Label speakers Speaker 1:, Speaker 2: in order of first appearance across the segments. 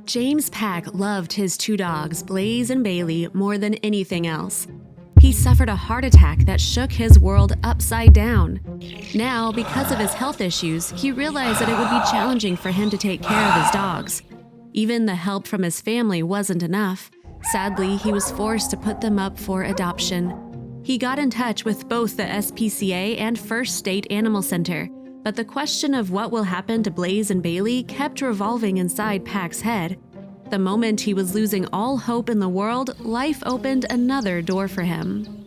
Speaker 1: James Pack loved his two dogs, Blaze and Bailey, more than anything else. He suffered a heart attack that shook his world upside down. Now, because of his health issues, he realized that it would be challenging for him to take care of his dogs. Even the help from his family wasn't enough. Sadly, he was forced to put them up for adoption. He got in touch with both the SPCA and First State Animal Center, but the question of what will happen to Blaze and Bailey kept revolving inside Pack's head. The moment he was losing all hope in the world, life opened another door for him.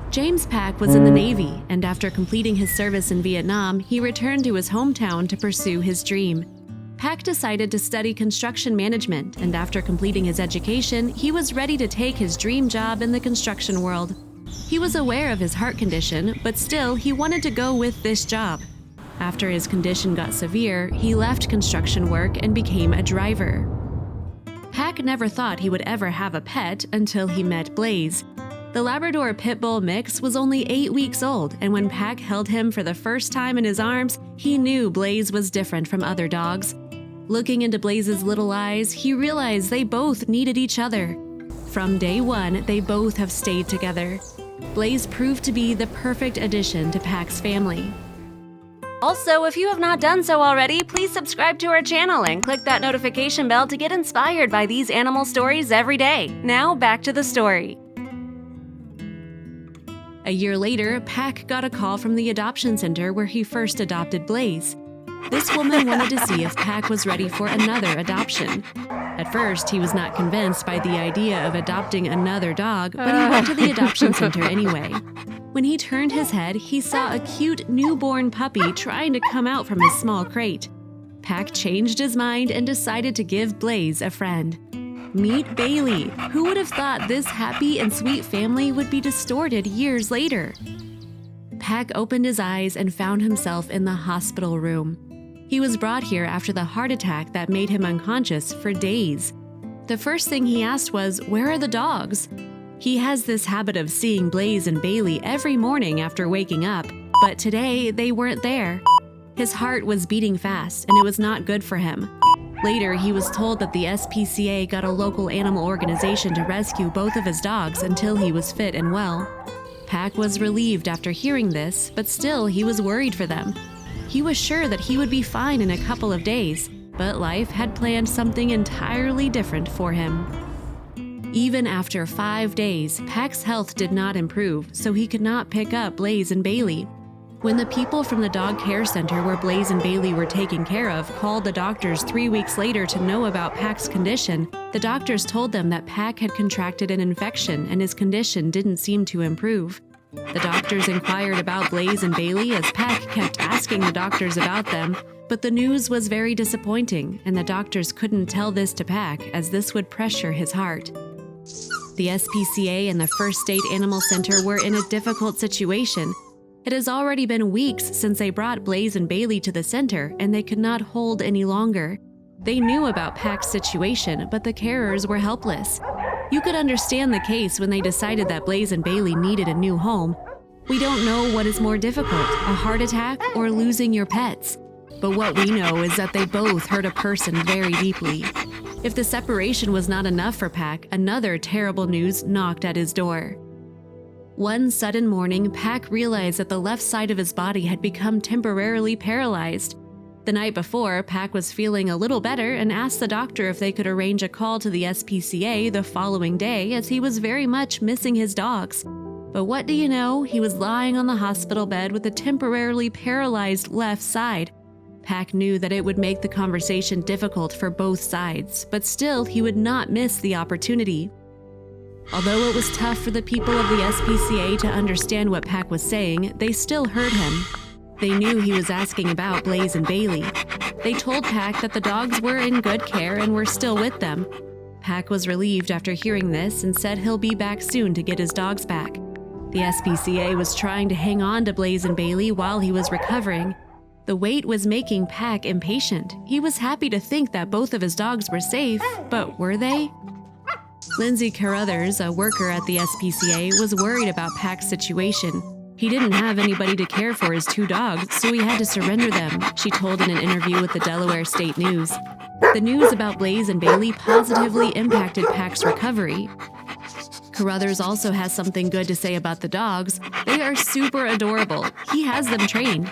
Speaker 1: James Pack was in the Navy, and after completing his service in Vietnam, he returned to his hometown to pursue his dream. Pack decided to study construction management, and after completing his education, he was ready to take his dream job in the construction world. He was aware of his heart condition, but still he wanted to go with this job. After his condition got severe, he left construction work and became a driver. Pack never thought he would ever have a pet until he met Blaze. The Labrador Pit Bull mix was only 8 weeks old, and when Pack held him for the first time in his arms, he knew Blaze was different from other dogs. Looking into Blaze's little eyes, he realized they both needed each other. From day one, they both have stayed together. Blaze proved to be the perfect addition to Pack's family.
Speaker 2: Also, if you have not done so already, please subscribe to our channel and click that notification bell to get inspired by these animal stories every day. Now, back to the story.
Speaker 1: A year later, Pack got a call from the adoption center where he first adopted Blaze. This woman wanted to see if Pack was ready for another adoption. At first, he was not convinced by the idea of adopting another dog, but he went to the adoption center anyway. When he turned his head, he saw a cute newborn puppy trying to come out from his small crate. Pack changed his mind and decided to give Blaze a friend. Meet Bailey. Who would have thought this happy and sweet family would be distorted years later? Pack opened his eyes and found himself in the hospital room. He was brought here after the heart attack that made him unconscious for days. The first thing he asked was, "Where are the dogs?" He has this habit of seeing Blaze and Bailey every morning after waking up, but today they weren't there. His heart was beating fast, and it was not good for him. Later, he was told that the SPCA got a local animal organization to rescue both of his dogs until he was fit and well. Pack was relieved after hearing this, but still he was worried for them. He was sure that he would be fine in a couple of days, but life had planned something entirely different for him. Even after 5 days, Pack's health did not improve, so he could not pick up Blaze and Bailey. When the people from the dog care center where Blaze and Bailey were taken care of called the doctors 3 weeks later to know about Pack's condition, the doctors told them that Pack had contracted an infection and his condition didn't seem to improve. The doctors inquired about Blaze and Bailey as Pack kept asking the doctors about them, but the news was very disappointing, and the doctors couldn't tell this to Pack as this would pressure his heart. The SPCA and the First State Animal Center were in a difficult situation. It has already been weeks since they brought Blaze and Bailey to the center, and they could not hold any longer. They knew about Pack's situation, but the carers were helpless. You could understand the case when they decided that Blaze and Bailey needed a new home. We don't know what is more difficult, a heart attack or losing your pets. But what we know is that they both hurt a person very deeply. If the separation was not enough for Pack, another terrible news knocked at his door. One sudden morning, Pack realized that the left side of his body had become temporarily paralyzed. The night before, Pack was feeling a little better and asked the doctor if they could arrange a call to the SPCA the following day as he was very much missing his dogs. But what do you know? He was lying on the hospital bed with a temporarily paralyzed left side. Pack knew that it would make the conversation difficult for both sides, but still he would not miss the opportunity. Although it was tough for the people of the SPCA to understand what Pack was saying, they still heard him. They knew he was asking about Blaze and Bailey. They told Pack that the dogs were in good care and were still with them. Pack was relieved after hearing this and said he'll be back soon to get his dogs back. The SPCA was trying to hang on to Blaze and Bailey while he was recovering. The wait was making Pack impatient. He was happy to think that both of his dogs were safe, but were they? Lindsay Carruthers, a worker at the SPCA, was worried about Pack's situation. He didn't have anybody to care for his 2 dogs, so he had to surrender them, she told in an interview with the Delaware State News. The news about Blaze and Bailey positively impacted Pack's recovery. Carruthers also has something good to say about the dogs. They are super adorable. He has them trained.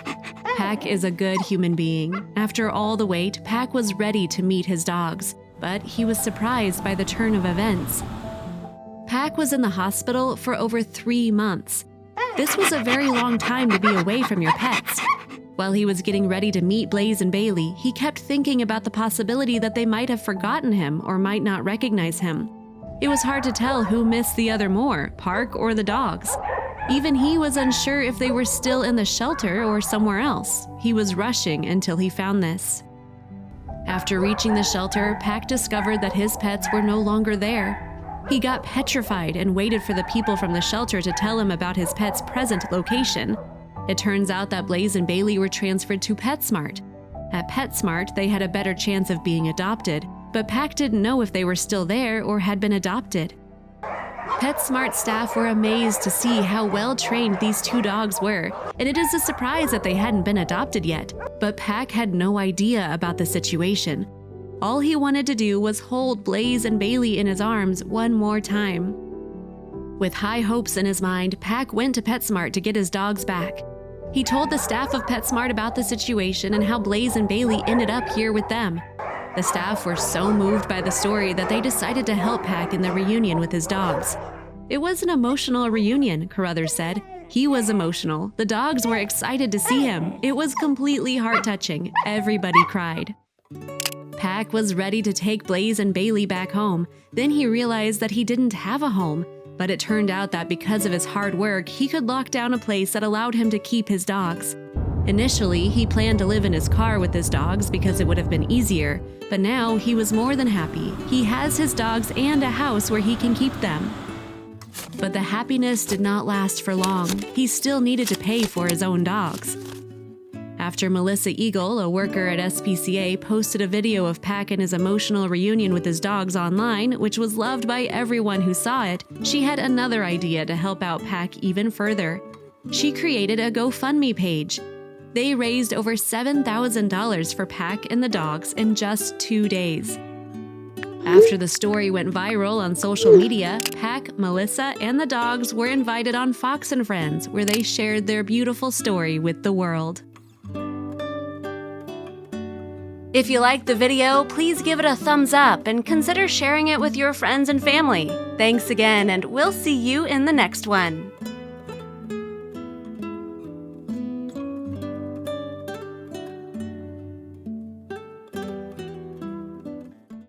Speaker 1: Pack is a good human being. After all the wait, Pack was ready to meet his dogs, but he was surprised by the turn of events. Pack was in the hospital for over 3 months. This was a very long time to be away from your pets. While he was getting ready to meet Blaze and Bailey, he kept thinking about the possibility that they might have forgotten him or might not recognize him. It was hard to tell who missed the other more, Park or the dogs. Even he was unsure if they were still in the shelter or somewhere else. He was rushing until he found this. After reaching the shelter, Pack discovered that his pets were no longer there. He got petrified and waited for the people from the shelter to tell him about his pet's present location. It turns out that Blaze and Bailey were transferred to PetSmart. At PetSmart, they had a better chance of being adopted, but Pack didn't know if they were still there or had been adopted. PetSmart staff were amazed to see how well trained these 2 dogs were, and it is a surprise that they hadn't been adopted yet. But Pack had no idea about the situation. All he wanted to do was hold Blaze and Bailey in his arms one more time. With high hopes in his mind, Pack went to PetSmart to get his dogs back. He told the staff of PetSmart about the situation and how Blaze and Bailey ended up here with them. The staff were so moved by the story that they decided to help Pack in the reunion with his dogs. It was an emotional reunion, Carruthers said. He was emotional. The dogs were excited to see him. It was completely heart-touching. Everybody cried. Pack was ready to take Blaze and Bailey back home. Then he realized that he didn't have a home. But it turned out that because of his hard work, he could lock down a place that allowed him to keep his dogs. Initially, he planned to live in his car with his dogs because it would have been easier, but now he was more than happy. He has his dogs and a house where he can keep them. But the happiness did not last for long. He still needed to pay for his own dogs. After Melissa Eagle, a worker at SPCA, posted a video of Pack and his emotional reunion with his dogs online, which was loved by everyone who saw it, she had another idea to help out Pack even further. She created a GoFundMe page. They raised over $7,000 for Pack and the dogs in just 2 days. After the story went viral on social media, Pack, Melissa, and the dogs were invited on Fox & Friends, where they shared their beautiful story with the world.
Speaker 2: If you liked the video, please give it a thumbs up and consider sharing it with your friends and family. Thanks again, and we'll see you in the next one.